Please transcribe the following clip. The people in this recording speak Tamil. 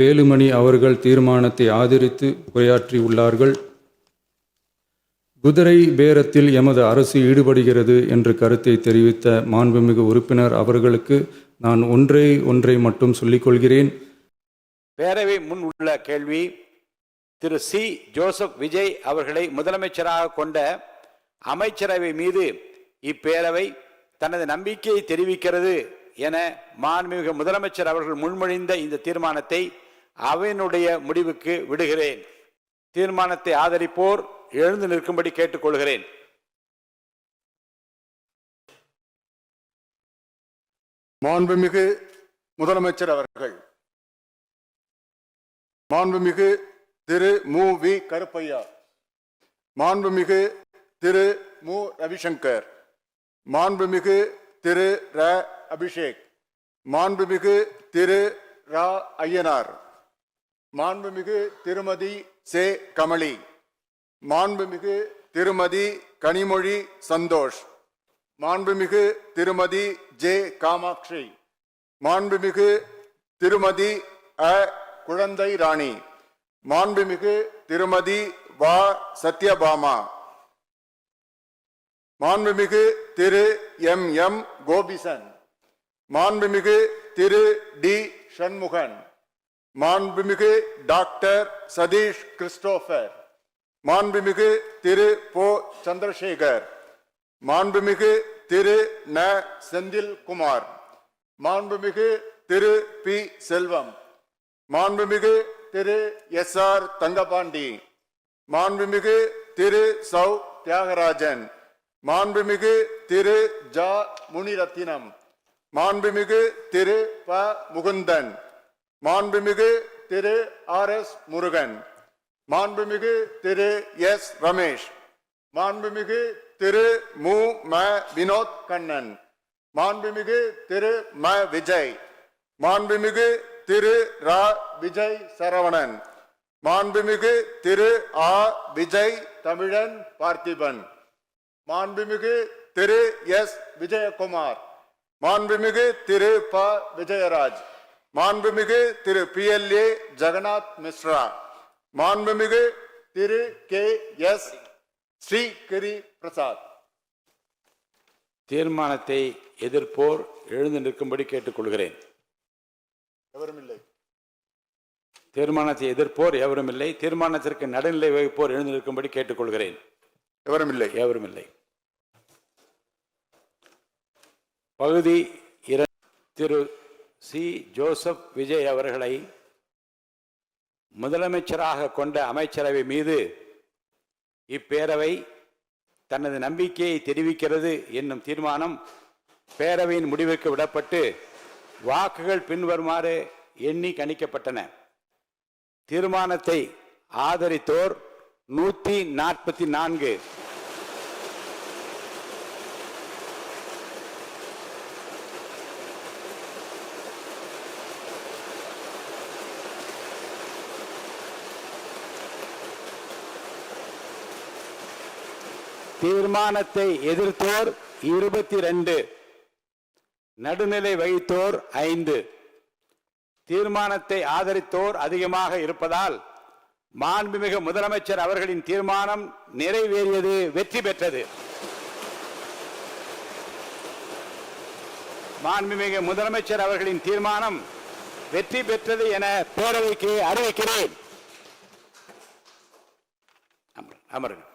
வேலுமணி அவர்கள் தீர்மானத்தை ஆதரித்து உரையாற்றியுள்ளார்கள். குதிரை பேரத்தில் எமது அரசு ஈடுபடுகிறது என்ற கருத்தை தெரிவித்த மாண்புமிகு உறுப்பினர் அவர்களுக்கு நான் ஒன்றை மட்டும் சொல்லிக்கொள்கிறேன். பேரவை முன் உள்ள கேள்வி திரு சி. ஜோசப் விஜய் அவர்களை முதலமைச்சராக கொண்ட அமைச்சரவை மீது இப்பேரவை தனது நம்பிக்கையை தெரிவிக்கிறது என மாண்புமிகு முதலமைச்சர் அவர்கள் முன்மொழிந்த இந்த தீர்மானத்தை அவையினுடைய முடிவுக்கு விடுகிறேன். தீர்மானத்தை ஆதரிப்போர் எழுந்து நிற்கும்படி கேட்டுக்கொள்கிறேன். மாண்புமிகு முதலமைச்சர் அவர்கள். மாண்புமிகு திரு மு. வி. கருப்பையா, மாண்புமிகு திரு மு. ரவிசங்கர், மாண்புமிகு திரு ர. அபிஷேக், மாண்புமிகு திரு ரா. ஐயனார், மாண்புமிகு திருமதி சே. கமலி, மாண்புமிகு திருமதி கனிமொழி சந்தோஷ், மாண்புமிகு திருமதி ஜே. காமாட்சி, மாண்புமிகு திருமதி அ. குழந்தை ராணி, மாண்புமிகு திருமதி வா. சத்யபாமா, மாண்புமிகு திரு எம். எம். கோபிசன், மாண்புமிகு திரு டி. சண்முகன், மாண்புமிகு டாக்டர் சதீஷ் கிறிஸ்டோபர், மாண்புமிகு திரு போ. சந்திரசேகர், மாண்புமிகு திரு ந. செந்தில் குமார், மாண்புமிகு திரு பி. செல்வம், மாண்புமிகு திரு எஸ். ஆர். தங்கபாண்டி, மாண்புமிகு திரு சௌ. தியாகராஜன், மாண்புமிகு திரு ஜ. முனிரத்தினம், மாண்புமிகு திரு ப. முகுந்தன், மாண்புமிகு திரு ஆர். எஸ். முருகன், மாண்புமிகு திரு எஸ். ரமேஷ், மாண்புமிகு திரு மு. ம. வினோத் கண்ணன், மாண்புமிகு திரு ம. விஜய், மாண்புமிகு திரு ரா. விஜய் சரவணன், மாண்புமிகு திரு ஆ. விஜய் தமிழன் பார்த்திபன், மாண்புமிகு திரு எஸ். விஜயகுமார், மாண்புமிகு திரு ப. விஜயராஜ், மாண்புமிகு திரு PLA ஜெகநாத் மிஸ்ரா, மாண்புமிகு திரு கே. எஸ். ஸ்ரீகிரி பிரசாத். தீர்மானத்தை எதிர்ப்போர் எழுந்து நிற்கும்படி கேட்டுக்கொள்கிறேன். எவருமில்லை. தீர்மானத்தை எதிர்ப்போர் எவருமில்லை. தீர்மானத்திற்கு நடுநிலை வகிப்போர் எழுந்து நிற்கும்படி கேட்டுக்கொள்கிறேன். எவருமில்லை. பகுதி 2 திரு சி. ஜோசப் விஜய் அவர்களை முதலமைச்சராக கொண்ட அமைச்சரவை மீது இப்பேரவை தனது நம்பிக்கையை தெரிவிக்கிறது என்னும் தீர்மானம் பேரவையின் முடிவுக்கு விடப்பட்டு வாக்குகள் பின்வருமாறு எண்ணி கணிக்கப்பட்டன. தீர்மானத்தை ஆதரித்தோர் 144, தீர்மானத்தை எதிர்த்தோர் 22, நடுநிலை வகித்தோர் 5. தீர்மானத்தை ஆதரித்தோர் அதிகமாக இருப்பதால் மாண்புமிகு முதலமைச்சர் அவர்களின் தீர்மானம் நிறைவேறியது, வெற்றி பெற்றது. மாண்புமிகு முதலமைச்சர் அவர்களின் தீர்மானம் வெற்றி பெற்றது என பேரவைக்கு அறிவிக்கிறேன். அமருங்கள்.